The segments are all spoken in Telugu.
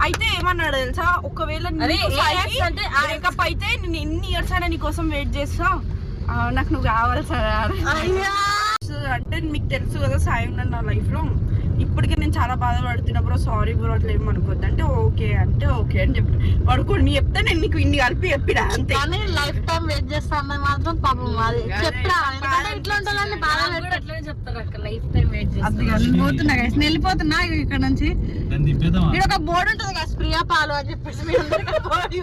అయితే ఏమన్నాడు తెలుసా, ఒకవేళ బ్రేకప్ అయితే నేను ఎన్ని ఇయర్స్ అయినా నీకోసం వెయిట్ చేస్తా, నాకు నువ్వు కావాలి సార్ అంటే మీకు తెలుసు కదా సాయి ఉన్నాను నా లైఫ్ లో, ఇప్పటికే నేను చాలా బాధపడుతున్నా బ్రో, సారీ బ్రో అట్లా ఏమనుకోద్దు అంటే ఓకే అని చెప్పి వాడుకోండి చెప్తే నేను నీకు ఇన్ని కలిపి చెప్పినా అంతే. లైఫ్ టైం వెయిట్ చేస్తాను మాత్రం పాపం అది చెప్తా, ఇట్లా ఉంటుందని బాగా చెప్తారు అక్క. లైఫ్ టైం వెయిట్ చేస్తాను పోతున్నా వెళ్ళిపోతున్నా ఇక్కడ నుంచి. ఇక్కడ ఒక బోర్డు ఉంటుంది కదా ప్రియా పాలు అని చెప్పేసి మీ అందరికీ బోర్డు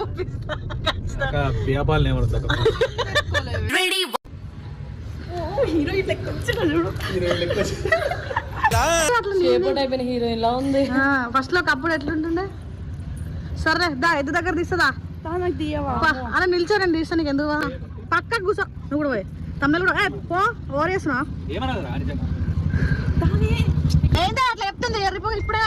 హీరోయిన్ లా ఉంది. ఫస్ట్ లో కప్పుడు ఎట్లుంటుండే. సరే దా ఎద్దు దగ్గర తీస్తుందా అలా నిల్చోరండి తీస్తా నీకు ఎందుకు పక్క కూర్చో నువ్వు కూడా పోయి తమిళ కూడా పో ఓరేస్తున్నా ఏంటో అట్లా చెప్తుంది ఇప్పుడే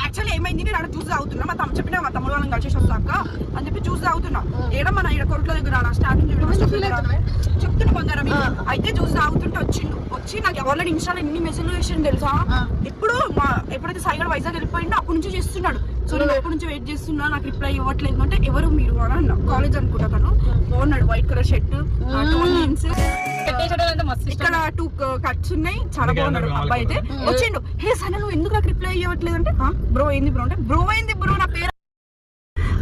యాక్చువల్లీ ఏమైంది, నేను అక్కడ జ్యూస్ తాగుతున్నా, మా చెప్పిన మా తమ్ముడు వాళ్ళని కలిసి వస్తాక అని చెప్పి జ్యూస్ తాగుతున్నా. ఏడ మన ఇక్కడ కొరట్ల దగ్గర స్టార్టింగ్ చెప్తున్నా బంగారం. అయితే జ్యూస్ తాగుతుంటే వచ్చి నాకు ఆల్రెడీ ఇన్స్టాలో ఎన్ని మెసేజ్లు చేసిండు తెలుసా. ఎప్పుడైతే సాయిగడ వైజాగ్ వెళ్ళిపోయిందో అప్పటి నుంచి చేస్తున్నాడు. సో నేను అప్పటి నుంచి వెయిట్ చేస్తున్నా, నాకు రిప్లై ఇవ్వట్లేదు అంటే ఎవరు మీరు అని అన్నా. కాలేజ్ అనుకుంటా తను బాగున్నాడు, వైట్ కలర్ షర్ట్, ఇక్కడ 2 కట్స్ ఉన్నాయి, చాలా బాగున్నాడు అబ్బాయి. అయితే వచ్చిండు, హే సరే నువ్వు ఎందుకు నాకు రిప్లై ఇవ్వట్లేదు అంటే బ్రో ఏంది బ్రో అంటే బ్రో ఏంది బ్రో నా పేరు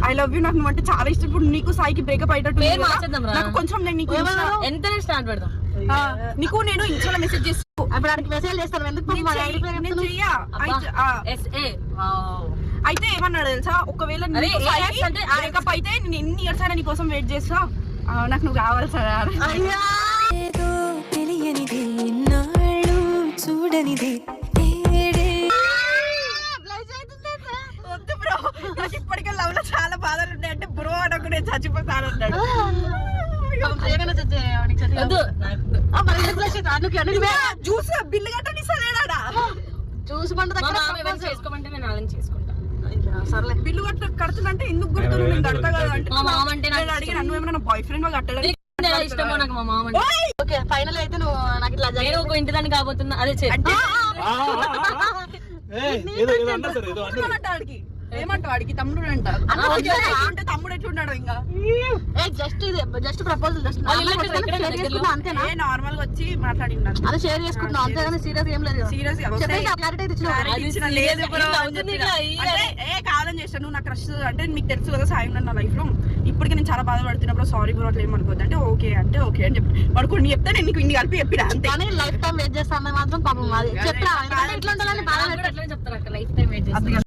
ఐ లవ్ యూ, నాకు నువ్వు అంటే చాలా ఇష్టం. ఇప్పుడు నీకు సాయికి బ్రేకప్ అయ్యేటట్టు నాకు కొంచెం నేను నీకు ఎంత స్టార్ట్ పెడదాం నీకు నేను ఇన్స్టాలో మెసేజ్ చేస్తాను మెసేజ్ చేస్తాను ఎందుకు అయితే ఏమన్నాడు తెలుసా, ఒకవేళ బ్రేకప్ అయితే నేను ఎన్ని ఇయర్స్ అయినా నీకోసం వెయిట్ చేస్తా, నాకు నువ్వు కావాలి సార్ చూడనిది వద్దు బ్రో, నాకు ఇప్పటికే లవ్ లో చాలా బాధలు ఉన్నాయి అంటే బ్రో అనకు నేను చచ్చిపోతాను అన్నాడు. జ్యూస్ బిల్లు కట్టని సరేనా జ్యూస్ బండ చేసుకోమంటే నేను అలా చేసుకుంటా. సర్లే బిల్లు కడుతుందంటే ఎందుకు కడుతున్నావు, నేను కడతా కదా అంటే అడిగి నన్ను ఏమైనా బాయ్ ఫ్రెండ్ వాళ్ళు కట్టడం ఇష్టమో నాకు మా మామ. ఓకే ఫైనల్ అయితే నువ్వు నాకు ఇట్లా ఒక ఇంటి దాన్ని కాబోతున్నా అదే ఏమంటావు వాడికి తమ్ముడు అంట అంటే తమ్ముడు ఎట్లున్నాడు ఇంకా జస్ట్ ప్రపోజల్ అంతేనా నార్మల్ గా వచ్చి మాట్లాడినాను అదే షేర్ చేసుకుంటున్నాం అంతేగాని సీరియస్ ఏం లేదు. సీరియస్ కాలం చేస్తాను నా క్రష్ అంటే మీకు తెలుసు కదా సాయి ఉన్నాను నా లైఫ్ లో, ఇప్పటికే నేను చాలా బాధపడుతున్నప్పుడు సారీ బ్రో అట్లా ఏమనుకోద్దు అంటే ఓకే అని చెప్పి వాడుకోండి చెప్తే నేను నీకు ఇన్ని కలిపి చెప్పినా అంతే. కానీ లైఫ్ టైం వెయిట్ చేస్తాను మాత్రం పాపం అది చెప్తా ఇట్లా ఉండాలని బాగా చెప్తారు అక్క. లైఫ్ టైం వెయిట్ చేస్తాను.